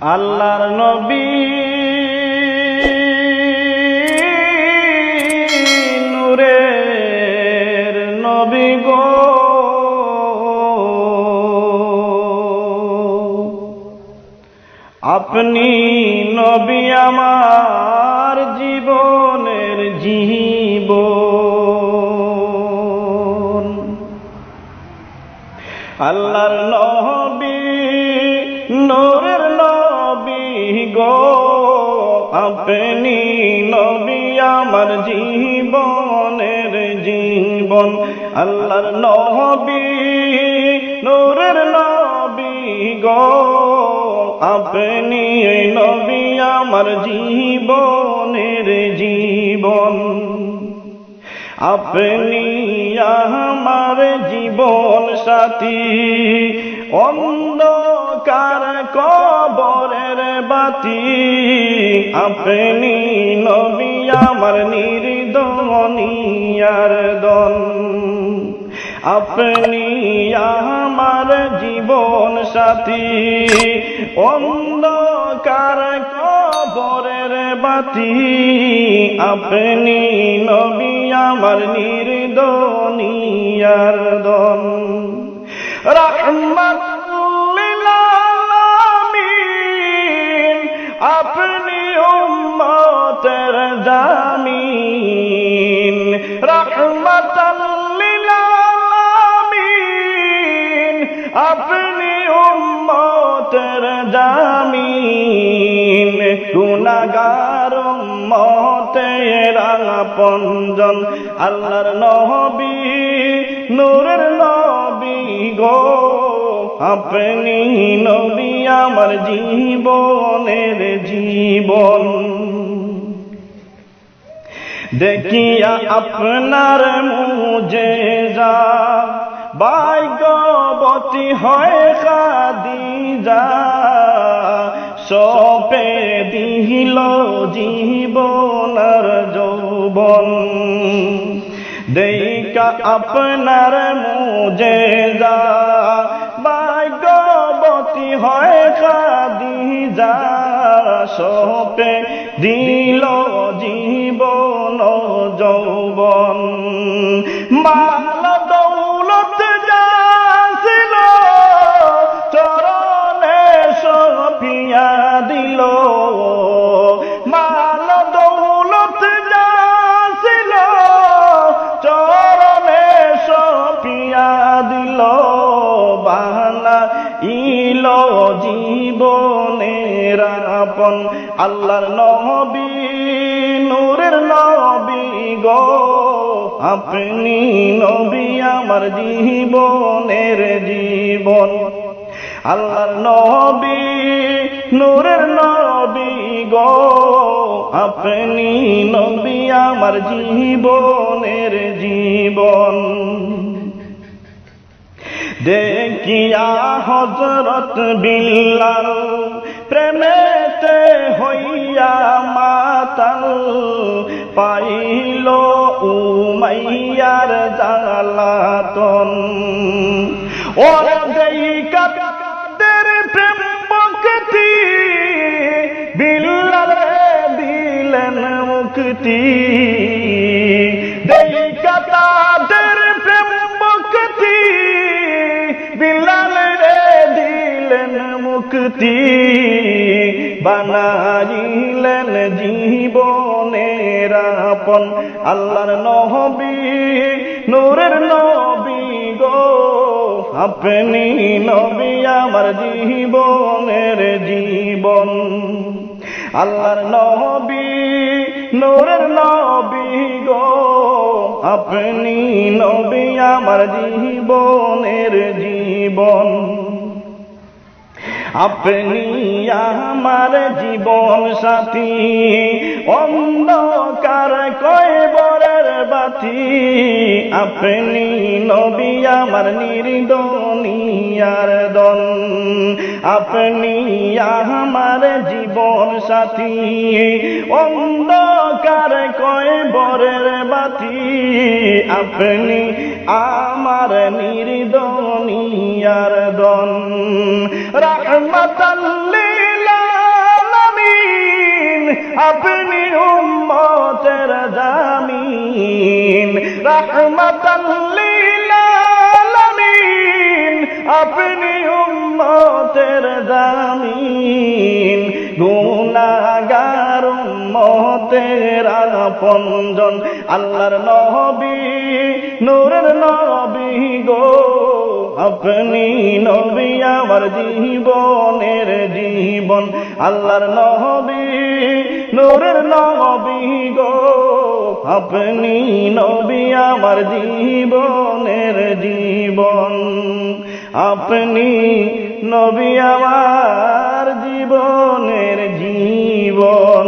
আল্লাহর নবী নূরের নবী গো, আপনি নবী আমার জীবনের জীবন। আল্লাহর নবী নূরের নবী গো, আপনি নবী আমার জীবনের জীবন। আল্লাহর নবী নূরের নবী গো, আপনি নবী আমার জীবনের জীবন। আপনি আমার জীবন সাথী, অন্ধকার কবরের বাতি। আপনি নবী আমার নির্দনিয়ার দন। আপনি আমার জীবন সাথী, অন্ধকার কবরের বাতি। আপনি নবী আমার নির্দনিয়ার দন। রাহমাতুল আলামিন, আপনি উম্মতের জামিন। রাহমাতুল আলামিন, আপনি উম্মতের জামিন। গুনাহগার উম্মতের আপনজন। আল্লাহর নবী নূরের নবী গো, আপনি নবী আমার জীবনের জীবন। দেখিয়া আপনার মুজেজা, ভাগ্যবতী হয় খাদিজা। সপে দিল জীবন আর যৌবন। দেখা আপনার মুজেজা, ভাগ্যবতী হয় খাদিজা। সপে দিল জীবন যৌবন। মাল দৌলত যা ছিল চরণে সপিয়া দিল। মাল দৌলত যা ছিল চরণে সপিয়া দিল। বাহানা ইল জীবনের আপন। আল্লাহর নবী নূরের নবী গো, আপনি নবী আমার জীবনের জীবন। আল্লাহর নবী নূরের নবী গো, আপনি নবী আমার জীবনের জীবন। দেখিয়া হযরত বিল্লাল, প্রেমেতে হইয়া মাতাল। পাইল উমাইয়ার জ্বালাতন। ওরা দেইকা তাদের প্রেম ভক্তি, বিল্লাল দিলেন মুক্তি। দেইকা তাদের প্রেম ভক্তি, বিল্লাল দিলেন মুক্তি। বানাইলেন জীবনের আপন। আল্লাহর নবী নূরের নবী গো, আপনি নবী আমার জীবনের জীবন। আল্লাহর নবী নূরের নবী গো, আপনি নবী আমার জীবনের জীবন। আপনি আমার জীবন সাথী, অন্ধকার কবরের বাতি। আপনি নবী আমার নির্দনিয়ার দন। আপনি আমার জীবন সাথী, অন্ধকার কবরের বাতি। আপনি আমার নির্দনিয়ার দন। রাহমাতাল লিল জামিন, রাহমাতাল লিল আলামিন, আপনি উম্মতের জামিন, গুনাহগার উম্মতের আপনজন, আল্লাহর নবী, নূরের নবী গো, আপনি নবী আমার জীবনের জীবন, আল্লাহর নবী, নূরের নবী গো, আপনি নবী আমার জীবনের জীবন, আপনি নবী আমার জীবনের জীবন।